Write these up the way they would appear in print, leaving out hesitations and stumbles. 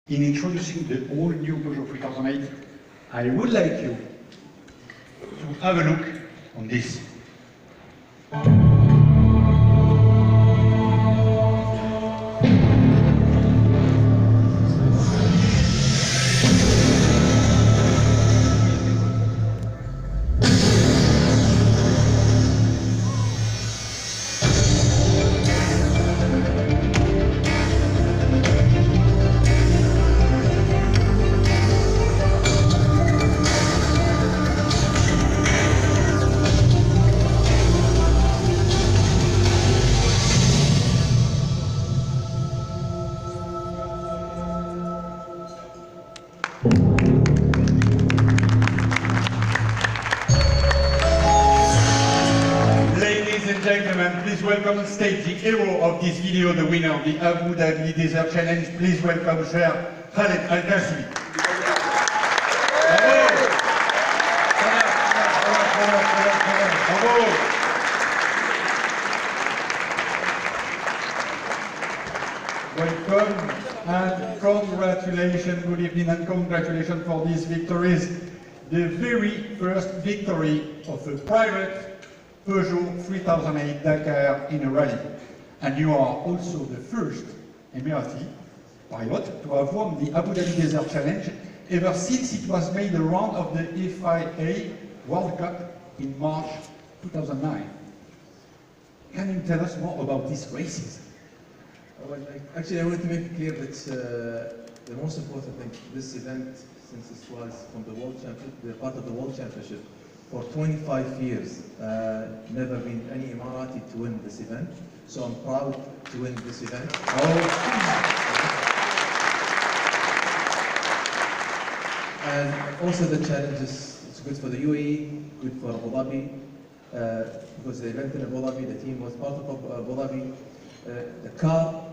In introducing the all-new Peugeot 3008, I would like you to have a look on this. Ladies and gentlemen, please welcome on stage the hero of this video, the winner of the Abu Dhabi Desert Challenge. Please welcome Cher Khaled Al-Qasimi. Welcome and congratulations, good evening and congratulations for these victories. The very first victory of a private Peugeot 3008 Dakar in a rally. And you are also the first Emirati pilot to have won the Abu Dhabi Desert Challenge ever since it was made a round of the FIA World Cup in March 2009. Can you tell us more about these races? Well, actually, I want to make it clear that the most important thing, this event, since it was from the World Championship, the part of the World Championship, for 25 years, never been any Emirati to win this event. So I'm proud to win this event. And also the challenges, it's good for the UAE, good for Abu Dhabi, because the event in Abu Dhabi, the team was part of Abu Dhabi. The car,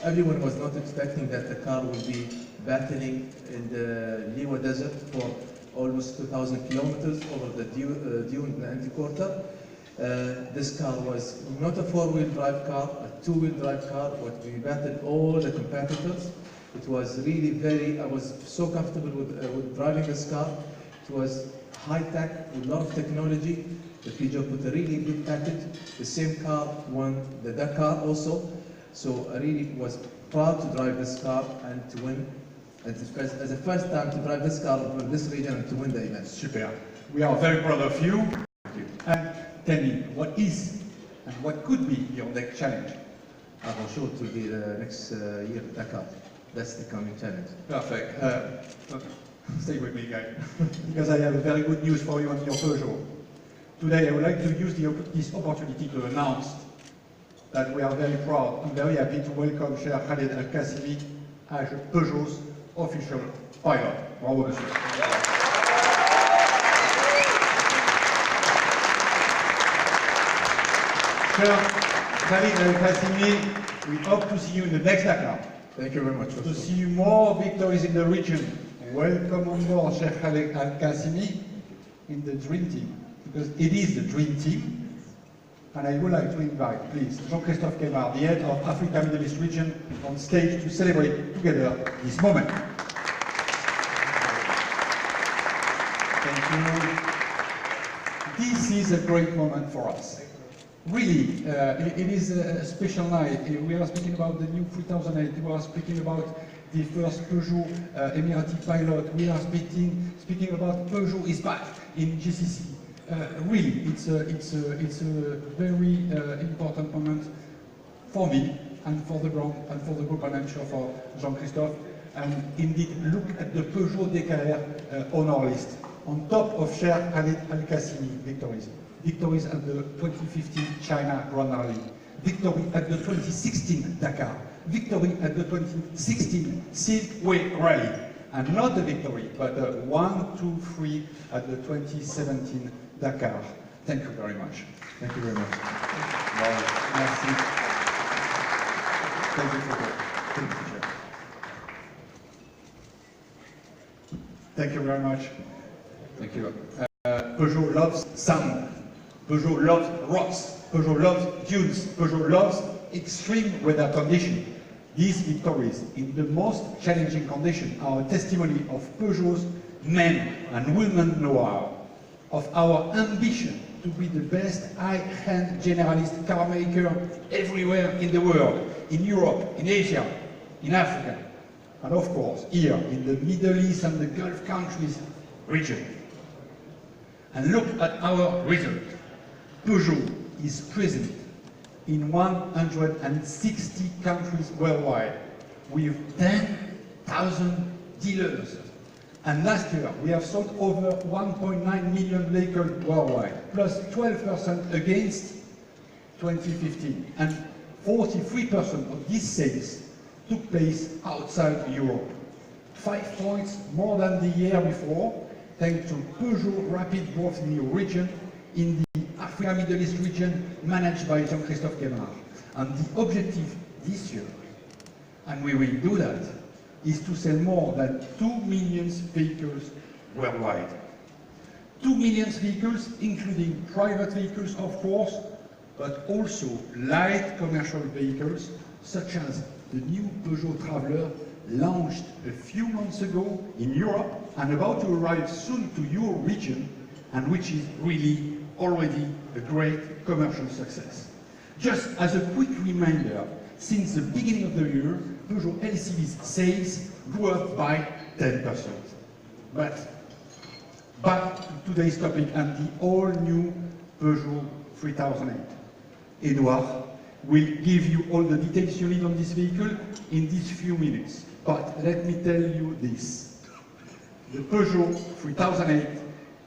everyone was not expecting that the car would be battling in the Liwa Desert for almost 2,000 kilometers over the dune and Antiquarter. This car was not a four-wheel drive car, a two-wheel drive car, but we battled all the competitors. It was really I was so comfortable with driving this car. It was high-tech, with a lot of technology. The Peugeot put a really good package. The same car won the Dakar also. So I really was proud to drive this car and to win as the first time to drive this car over this region and to win the event. Super. We are very proud of you. And tell me, what is and what could be your next challenge? I'm sure it will be the next year Dakar. That's the coming challenge. Perfect. Stay with me, guys, because I have a very good news for you on your Peugeot. Today, I would like to use this opportunity to announce that we are very proud and very happy to welcome Cher Khaled Al-Qasimi as Peugeot's official pilot. Bravo, monsieur. Cher Khaled Al-Qasimi, we hope to see you in the next Dakar. Thank you very much. To see you more victories in the region. Welcome on board, Cher Khaled Al-Qasimi, in the Dream Team. Because it is the Dream Team. And I would like to invite, please, Jean-Christophe Kemar, the head of Africa Middle East region, on stage to celebrate together this moment. Thank you. This is a great moment for us. Really, it is a special night. We are speaking about the new 3008. We are speaking about the first Peugeot Emirati pilot. We are speaking about Peugeot is back in GCC. Really, it's a very important moment for me and for the ground and for the group, and I'm sure for Jean-Christophe. And indeed, look at the Peugeot DKR honor list. On top of Cher Khaled Al-Qasimi victories. Victories at the 2015 China Grand Rally. Victory at the 2016 Dakar. Victory at the 2016 Silkway Rally. And not the victory, but the 1, 2, 3 at the 2017 Dakar. Thank you very much. Thank you very much. Wow. Merci. Thank you for that. Thank you, Chair. Thank you very much. Thank you. Peugeot loves sound. Peugeot loves rocks. Peugeot loves dunes. Peugeot loves extreme weather conditions. These victories in the most challenging conditions are a testimony of Peugeot's men and women know-how, of our ambition to be the best high-end generalist car maker everywhere in the world, in Europe, in Asia, in Africa, and of course here in the Middle East and the Gulf countries region. And look at our result. Peugeot is present in 160 countries worldwide with 10,000 dealers. And last year we have sold over 1.9 million vehicles worldwide, plus 12% against 2015. And 43% of these sales took place outside Europe. 5 points more than the year before, thanks to Peugeot rapid growth in the region, in the Africa Middle East region managed by Jean-Christophe Guémard. And the objective this year, and we will do that, is to sell more than 2 million vehicles worldwide. 2 million vehicles, including private vehicles, of course, but also light commercial vehicles, such as the new Peugeot Traveller, launched a few months ago in Europe and about to arrive soon to your region, and which is really already a great commercial success. Just as a quick reminder, since the beginning of the year, Peugeot LCV's sales grew up by 10%. But back to today's topic and the all-new Peugeot 3008. Edouard will give you all the details you need on this vehicle in these few minutes. But let me tell you this. The Peugeot 3008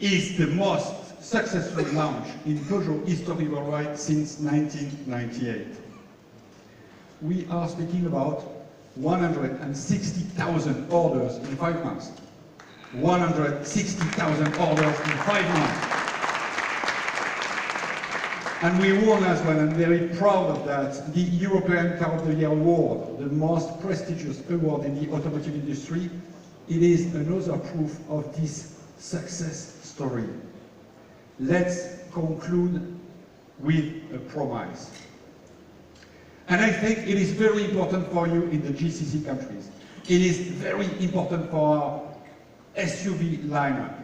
is the most successful launch in Peugeot history worldwide since 1998. We are speaking about 160,000 orders in 5 months. 160,000 orders in 5 months. And we won as well, and very proud of that, the European Car of the Year award, the most prestigious award in the automotive industry. It is another proof of this success story. Let's conclude with a promise. And I think it is very important for you in the GCC countries. It is very important for our SUV lineup.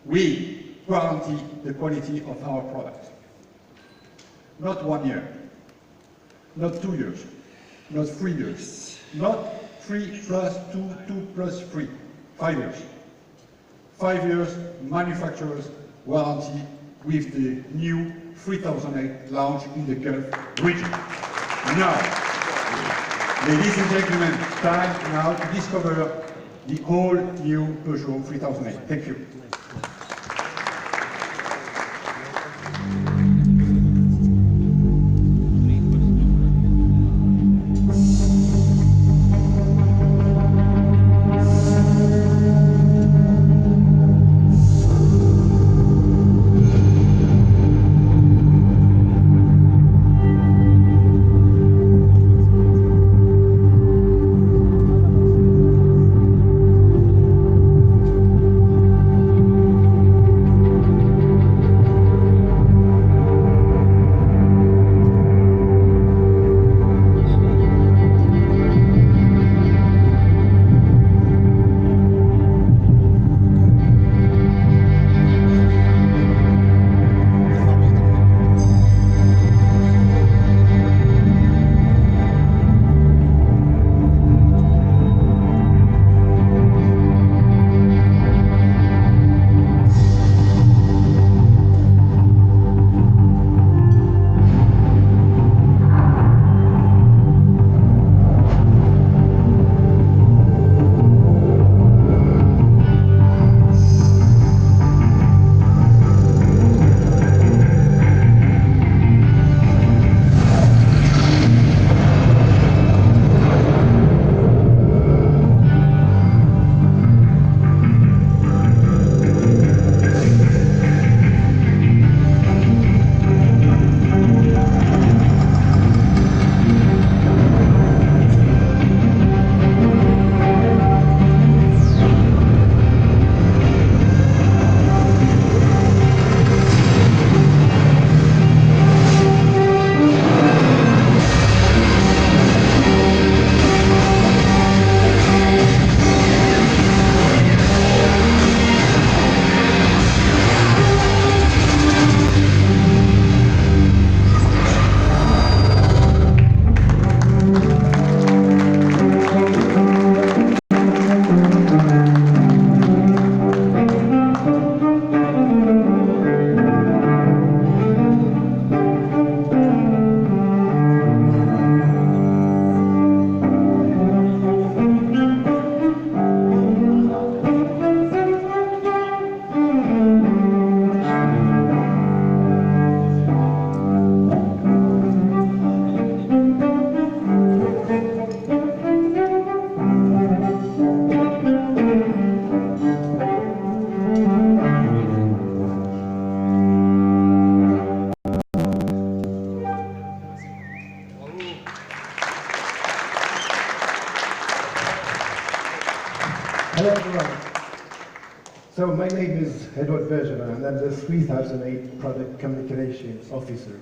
We guarantee the quality of our product. Not 1 year, not 2 years, not 3 years, not 3 plus 2, 2 plus 3, 5 years. 5 years manufacturer's warranty with the new 3008 launch in the Gulf region. Now, ladies and gentlemen, time now to discover the all new Peugeot 3008. Thank you. Hello everyone. So my name is Edward Bergevin and I'm the 3008 Product Communications Officer.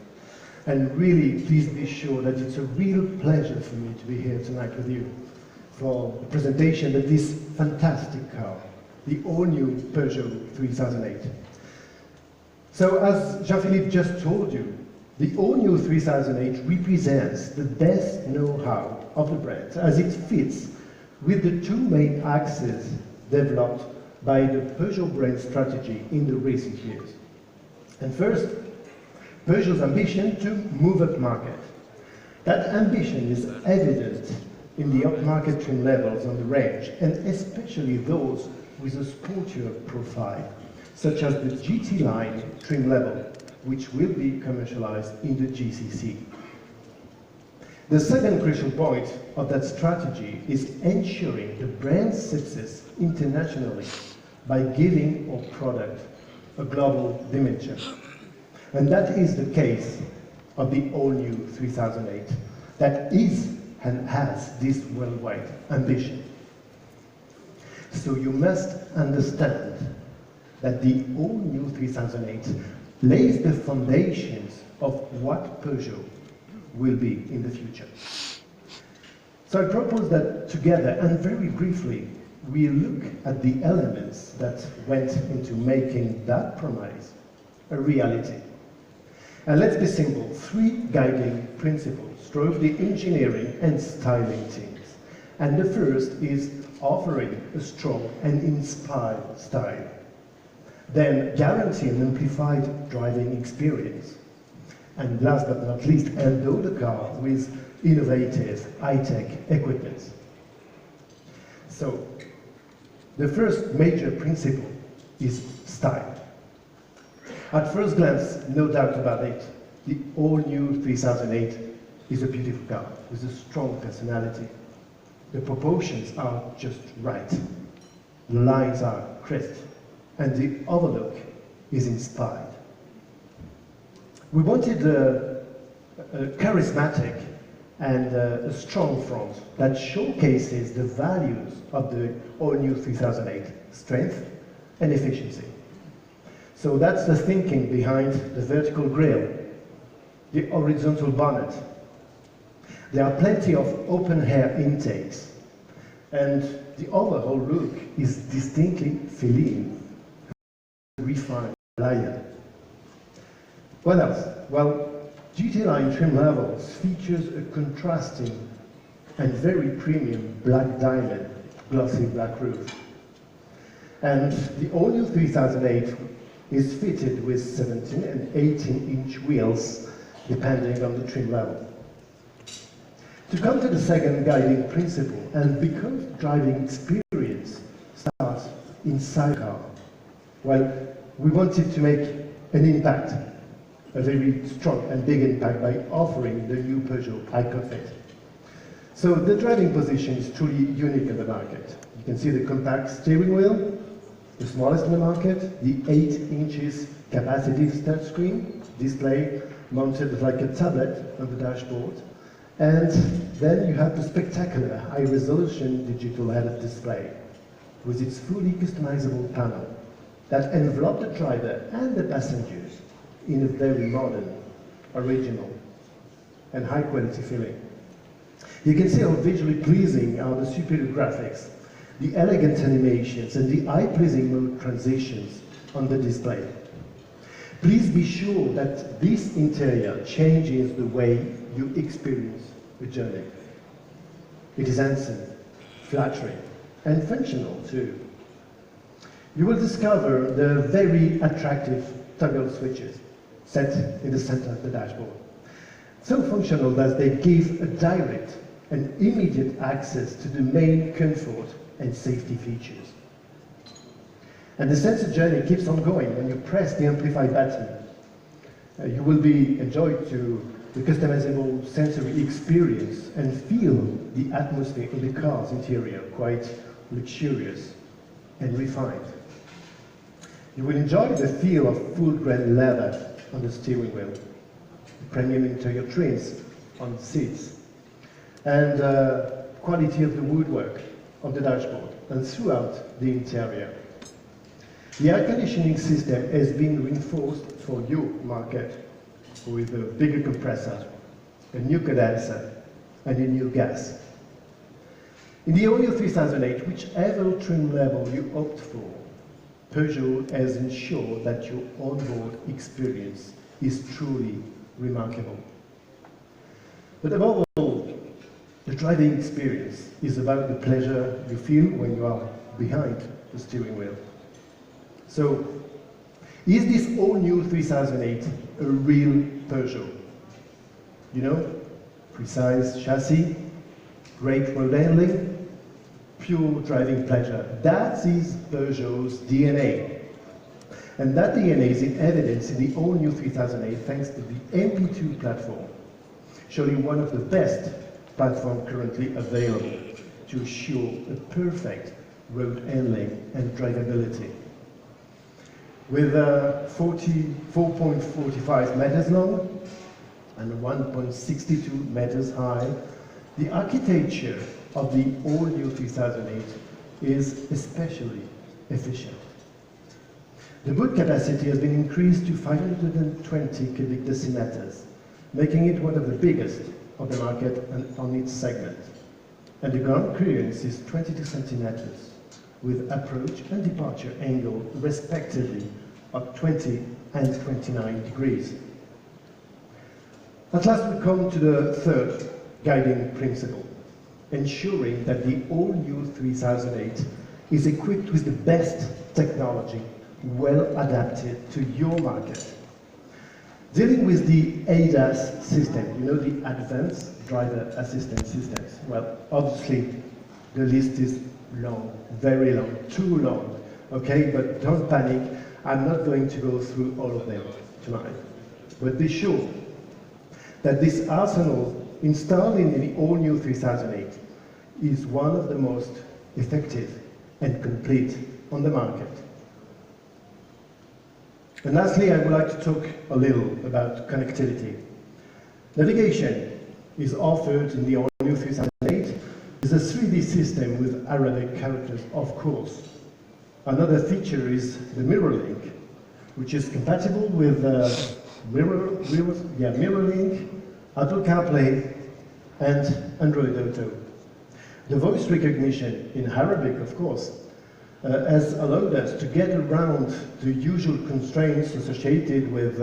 And really, please be sure that it's a real pleasure for me to be here tonight with you for the presentation of this fantastic car, the all-new Peugeot 3008. So as Jean-Philippe just told you, the all-new 3008 represents the best know-how of the brand as it fits with the two main axes developed by the Peugeot brand strategy in the recent years. And first, Peugeot's ambition to move up market. That ambition is evident in the upmarket trim levels on the range, and especially those with a sportier profile, such as the GT line trim level, which will be commercialized in the GCC. The second crucial point of that strategy is ensuring the brand's success internationally by giving our product a global dimension. And that is the case of the all-new 3008, that is and has this worldwide ambition. So you must understand that the all-new 3008 lays the foundations of what Peugeot will be in the future. So I propose that together, and very briefly, we look at the elements that went into making that promise a reality. And let's be simple, three guiding principles drove the engineering and styling teams. And the first is offering a strong and inspired style. Then guarantee an amplified driving experience. And last but not least, endow the car with innovative high-tech equipment. So, the first major principle is style. At first glance, no doubt about it, the all-new 3008 is a beautiful car with a strong personality. The proportions are just right. The lines are crisp, and the overlook is inspired. We wanted a charismatic and a strong front that showcases the values of the all-new 3008, strength and efficiency. So that's the thinking behind the vertical grille, the horizontal bonnet. There are plenty of open-air intakes, and the overall look is distinctly feline, refined, layered. What else? Well, GT line trim levels features a contrasting and very premium black diamond glossy black roof. And the all-new 3008 is fitted with 17 and 18-inch wheels, depending on the trim level. To come to the second guiding principle, and because driving experience starts inside the car, well, we wanted to make an impact, a very strong and big impact by offering the new Peugeot iCockpit. So the driving position is truly unique in the market. You can see the compact steering wheel, the smallest in the market, the 8 inches capacitive touchscreen display mounted like a tablet on the dashboard. And then you have the spectacular high-resolution digital head-up display with its fully customizable panel that envelop the driver and the passengers in a very modern, original, and high-quality feeling. You can see how visually pleasing are the superior graphics, the elegant animations, and the eye-pleasing mode transitions on the display. Please be sure that this interior changes the way you experience the journey. It is handsome, flattering, and functional too. You will discover the very attractive toggle switches set in the center of the dashboard. So functional that they give a direct and immediate access to the main comfort and safety features. And the sensor journey keeps on going when you press the amplify button. You will be enjoyed to the customizable sensory experience and feel the atmosphere in the car's interior, quite luxurious and refined. You will enjoy the feel of full-grain leather on the steering wheel, the premium interior trims on the seats, and quality of the woodwork on the dashboard and throughout the interior. The air conditioning system has been reinforced for your market with a bigger compressor, a new condenser, and a new gas. In the all-new 3008, whichever trim level you opt for, Peugeot has ensured that your onboard experience is truly remarkable. But above all, the driving experience is about the pleasure you feel when you are behind the steering wheel. So, is this all-new 3008 a real Peugeot? You know, precise chassis, great road handling, pure driving pleasure. That is Peugeot's DNA. And that DNA is in evidence in the all-new 3008 thanks to the MP2 platform, surely one of the best platforms currently available to assure a perfect road handling and drivability. With 4.45 meters long and 1.62 meters high, the architecture of the all-new 3008 is especially efficient. The boot capacity has been increased to 520 cubic decimeters, making it one of the biggest of the market and on its segment. And the ground clearance is 22 centimeters, with approach and departure angle respectively of 20 and 29 degrees. At last we come to the third guiding principle, ensuring that the all-new 3008 is equipped with the best technology, well adapted to your market. Dealing with the ADAS system, you know, the Advanced Driver Assistance Systems. Well, obviously, the list is long, very long, too long, okay? But don't panic, I'm not going to go through all of them tonight. But be sure that this arsenal installed in the all-new 3008 is one of the most effective and complete on the market. And lastly, I would like to talk a little about connectivity. Navigation is offered in the all-new 3008 with a 3D system with Arabic characters, of course. Another feature is the MirrorLink, which is compatible with MirrorLink, Apple CarPlay, and Android Auto. The voice recognition in Arabic, of course, has allowed us to get around the usual constraints associated with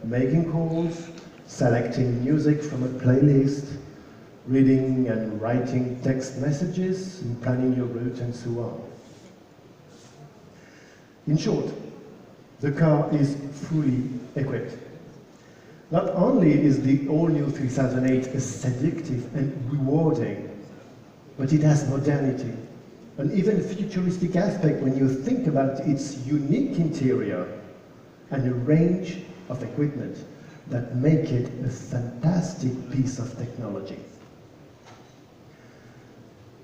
making calls, selecting music from a playlist, reading and writing text messages, and planning your route, and so on. In short, the car is fully equipped. Not only is the all-new 3008 seductive and rewarding, but it has modernity, an even futuristic aspect when you think about its unique interior and a range of equipment that make it a fantastic piece of technology.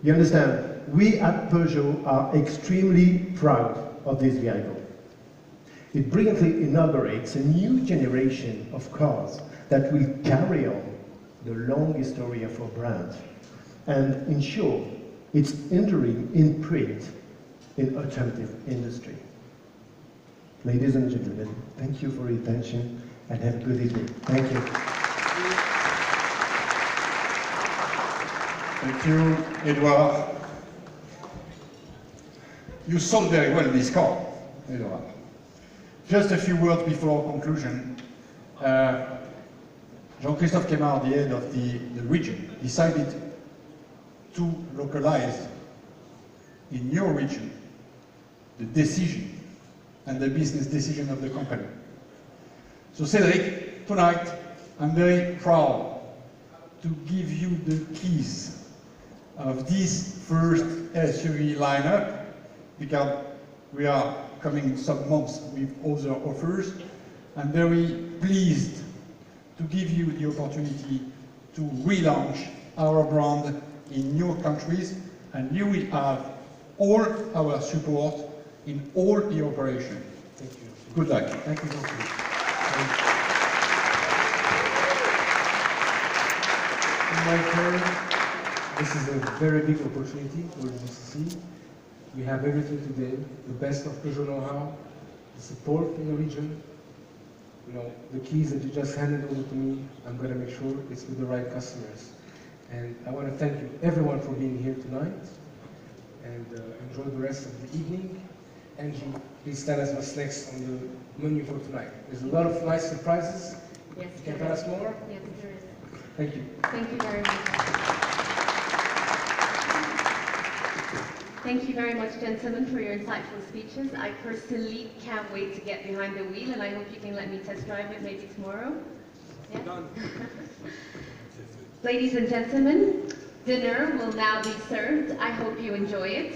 You understand, we at Peugeot are extremely proud of this vehicle. It brilliantly inaugurates a new generation of cars that will carry on the long history of our brand and ensure its enduring imprint in automotive industry. Ladies and gentlemen, thank you for your attention and have a good evening. Thank you. Thank you, Edouard. You sold very well this car, Edouard. Just a few words before conclusion. Jean-Christophe Kemar, the head of the region, decided to localize in your region the decision and the business decision of the company. So Cédric, tonight I'm very proud to give you the keys of this first SUV lineup, because we are coming in some months with other offers. I'm very pleased to give you the opportunity to relaunch our brand in your countries, and you will have all our support in all the operation. Thank you. Good luck. Thank you, Jean-Philippe. In my turn, This is a very big opportunity for GCC. We have everything today, the best of Peugeot know-how, the support in the region. You know, the keys that you just handed over to me, I'm going to make sure it's with the right customers. And I want to thank you, everyone, for being here tonight. And enjoy the rest of the evening. Angie, please tell us what's next on the menu for tonight. There's a lot of nice surprises. Yes, You can tell us more? Yes, there is. Thank you. Thank you very much. Thank you very much, gentlemen, for your insightful speeches. I personally can't wait to get behind the wheel, and I hope you can let me test drive it maybe tomorrow. Yeah? Ladies and gentlemen, dinner will now be served. I hope you enjoy it.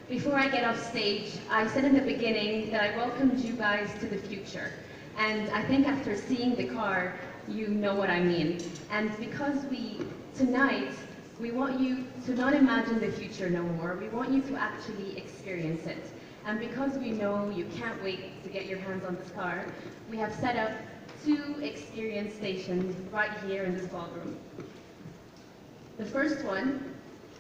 Before I get off stage, I said in the beginning that I welcomed you guys to the future. And I think after seeing the car, you know what I mean. And because tonight, we want you to not imagine the future no more. We want you to actually experience it. And because we know you can't wait to get your hands on this car, we have set up 2 experience stations right here in this ballroom. The first one,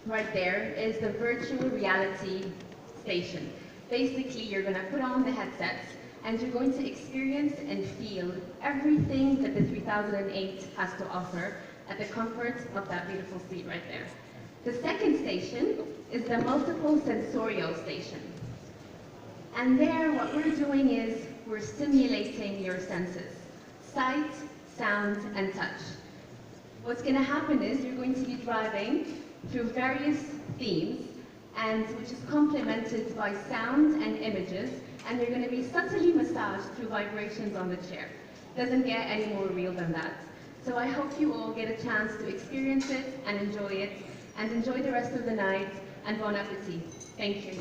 right there, is the virtual reality station. Basically, you're going to put on the headsets and you're going to experience and feel everything that the 3008 has to offer at the comfort of that beautiful seat right there. The second station is the multiple sensorial station. And there, what we're doing is we're stimulating your senses: sight, sound, and touch. What's going to happen is you're going to be driving through various themes, and which is complemented by sounds and images, and you're going to be subtly massaged through vibrations on the chair. Doesn't get any more real than that. So I hope you all get a chance to experience it and enjoy the rest of the night, and bon appetit. Thank you.